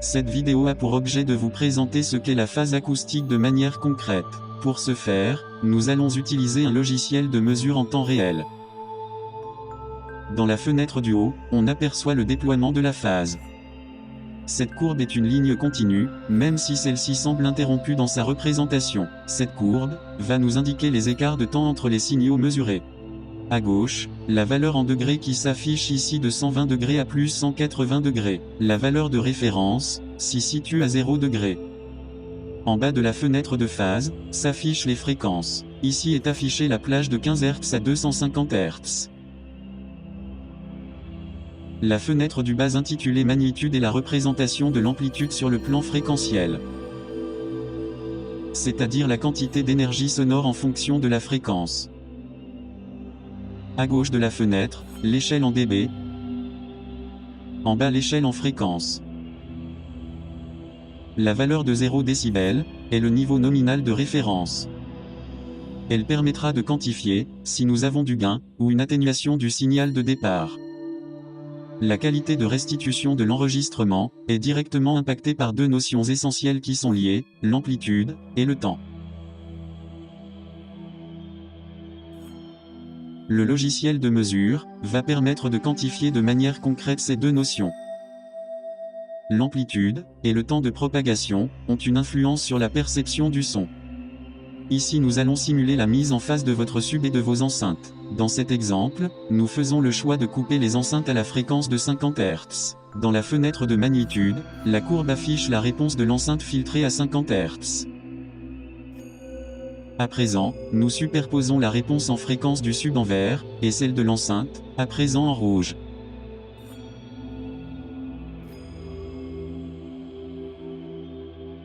Cette vidéo a pour objet de vous présenter ce qu'est la phase acoustique de manière concrète. Pour ce faire, nous allons utiliser un logiciel de mesure en temps réel. Dans la fenêtre du haut, on aperçoit le déploiement de la phase. Cette courbe est une ligne continue, même si celle-ci semble interrompue dans sa représentation. Cette courbe va nous indiquer les écarts de temps entre les signaux mesurés. À gauche, la valeur en degrés qui s'affiche ici de 120 degrés à plus 180 degrés. La valeur de référence s'y situe à 0 degrés. En bas de la fenêtre de phase, s'affichent les fréquences. Ici est affichée la plage de 15 Hz à 250 Hz. La fenêtre du bas intitulée Magnitude est la représentation de l'amplitude sur le plan fréquentiel. C'est-à-dire la quantité d'énergie sonore en fonction de la fréquence. À gauche de la fenêtre, l'échelle en dB. En bas l'échelle en fréquence. La valeur de 0 décibel est le niveau nominal de référence. Elle permettra de quantifier si nous avons du gain ou une atténuation du signal de départ. La qualité de restitution de l'enregistrement est directement impactée par deux notions essentielles qui sont liées, l'amplitude et le temps. Le logiciel de mesure va permettre de quantifier de manière concrète ces deux notions. L'amplitude et le temps de propagation ont une influence sur la perception du son. Ici nous allons simuler la mise en phase de votre sub et de vos enceintes. Dans cet exemple, nous faisons le choix de couper les enceintes à la fréquence de 50 Hz. Dans la fenêtre de magnitude, la courbe affiche la réponse de l'enceinte filtrée à 50 Hz. À présent, nous superposons la réponse en fréquence du sub en vert, et celle de l'enceinte, à présent en rouge.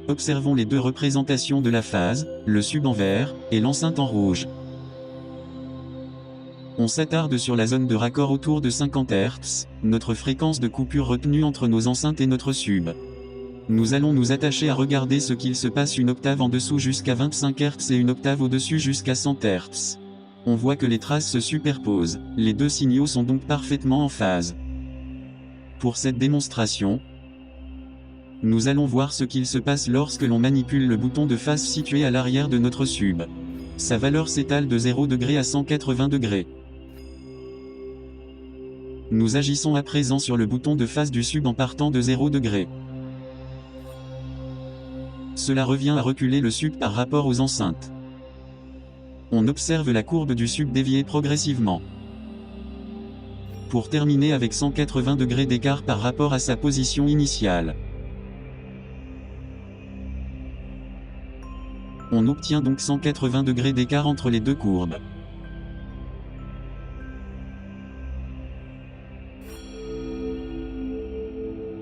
Observons les deux représentations de la phase, le sub en vert, et l'enceinte en rouge. On s'attarde sur la zone de raccord autour de 50 Hz, notre fréquence de coupure retenue entre nos enceintes et notre sub. Nous allons nous attacher à regarder ce qu'il se passe une octave en dessous jusqu'à 25 Hz et une octave au-dessus jusqu'à 100 Hz. On voit que les traces se superposent, les deux signaux sont donc parfaitement en phase. Pour cette démonstration, nous allons voir ce qu'il se passe lorsque l'on manipule le bouton de phase situé à l'arrière de notre sub. Sa valeur s'étale de 0 degré à 180 degrés. Nous agissons à présent sur le bouton de phase du sub en partant de 0 degré. Cela revient à reculer le sub par rapport aux enceintes. On observe la courbe du sub dévier progressivement. Pour terminer avec 180 degrés d'écart par rapport à sa position initiale. On obtient donc 180 degrés d'écart entre les deux courbes.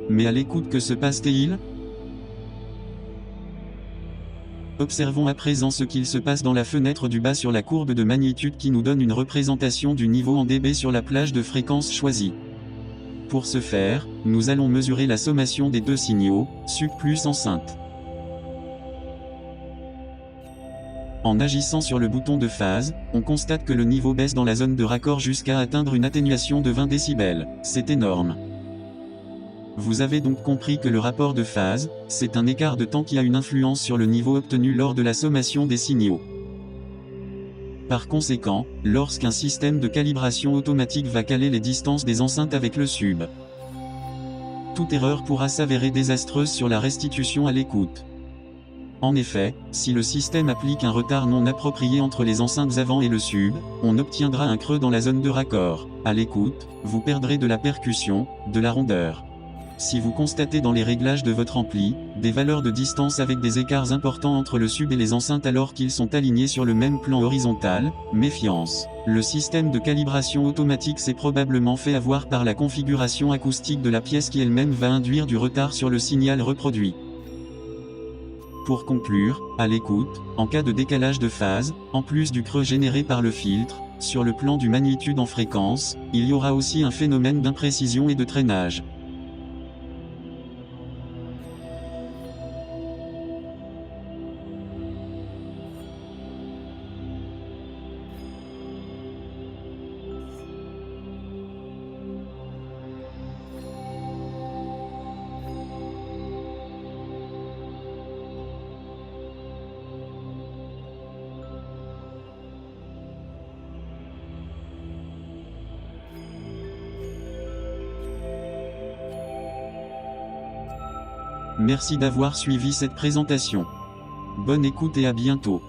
Mais à l'écoute, que se passe-t-il ? Observons à présent ce qu'il se passe dans la fenêtre du bas sur la courbe de magnitude qui nous donne une représentation du niveau en dB sur la plage de fréquence choisie. Pour ce faire, nous allons mesurer la sommation des deux signaux, sub plus enceinte. En agissant sur le bouton de phase, on constate que le niveau baisse dans la zone de raccord jusqu'à atteindre une atténuation de 20 décibels. C'est énorme. Vous avez donc compris que le rapport de phase, c'est un écart de temps qui a une influence sur le niveau obtenu lors de la sommation des signaux. Par conséquent, lorsqu'un système de calibration automatique va caler les distances des enceintes avec le sub, toute erreur pourra s'avérer désastreuse sur la restitution à l'écoute. En effet, si le système applique un retard non approprié entre les enceintes avant et le sub, on obtiendra un creux dans la zone de raccord. À l'écoute, vous perdrez de la percussion, de la rondeur. Si vous constatez dans les réglages de votre ampli, des valeurs de distance avec des écarts importants entre le sub et les enceintes alors qu'ils sont alignés sur le même plan horizontal, méfiance. Le système de calibration automatique s'est probablement fait avoir par la configuration acoustique de la pièce qui elle-même va induire du retard sur le signal reproduit. Pour conclure, à l'écoute, en cas de décalage de phase, en plus du creux généré par le filtre, sur le plan du magnitude en fréquence, il y aura aussi un phénomène d'imprécision et de traînage. Merci d'avoir suivi cette présentation. Bonne écoute et à bientôt.